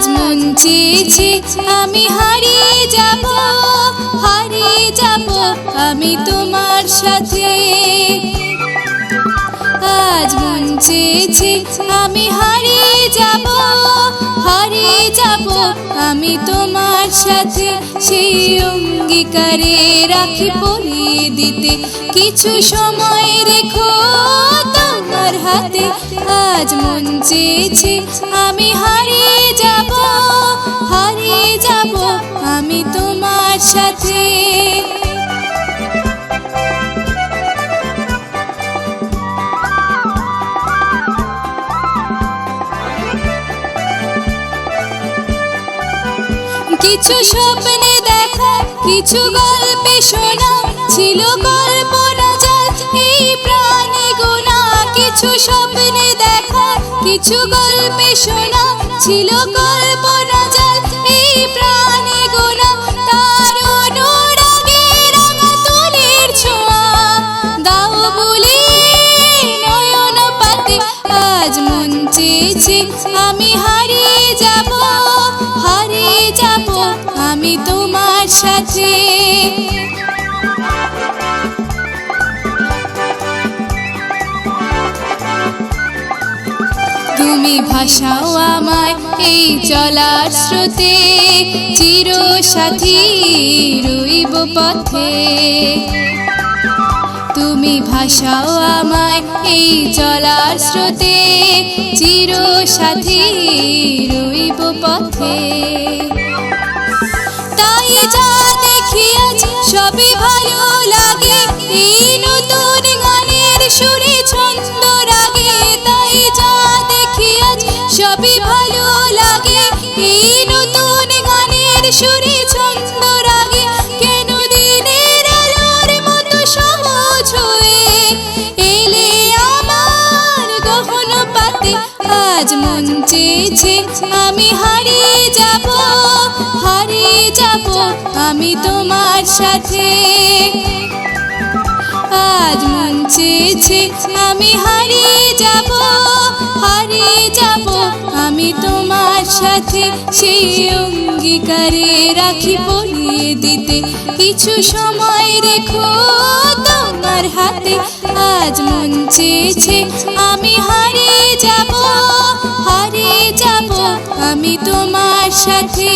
আজ মন চেয়েছে আমি হারিয়ে যাব আমি তোমার সাথে। আজ মন চেয়েছে আমি হারিয়ে যাব আমি তোমার সাথে। সেই অঙ্গীকারে রাখি পরিয়ে দিতে কিছু সময় রেখো তোমার হাতে। আজ মন চেয়েছে আমি হারিয়ে যাব আমি তোমার সাথে। কিছু স্বপ্নে দেখা কিছু গল্পে শোনা ছিল কল্পনা জাল এই প্রাণে গোনা। কিছু স্বপ্নে দেখা কিছু গল্পে শোনা ছিল কল্পনা জাল এই প্রাণে গোনা। তার অনুরাগে রাঙা তুলির ছোঁয়া দাও বলে নয়ন পাতে। আজ মন চেয়েছে আমি হারিয়ে যাব আমি তোমার সাথে। তুমি ভাসাও আমায় এই চলার স্রোতে, চির সাথী রইব পথে। তুমি ভাসাও আমায় এই চলার স্রোতে, চির সাথী রইব পথে। তাই যা দেখি আজ সবই ভালো লাগে এই নতুন গানের সুরে ছন্দ রাগে। তাই যা দেখি আজ সবই ভালো লাগে এই নতুন গানের সুরে ছন্দ রাগে। কেন দিনের আলোর মতো সহজ হয়ে এলে আমার গহন পাতে। আজ মন চেয়েছে আমি হারিয়ে যাব আমি তোমার সাথে। আজ মন চেয়েছে আমি হারিয়ে যাব আমি তোমার সাথে। সেই অঙ্গীকারে রাখি পরিয়ে দিতে কিছু সময় রেখো তোমার হাতে। আজ মন চেয়েছে আমি হারিয়ে যাব আমি তোমার সাথে।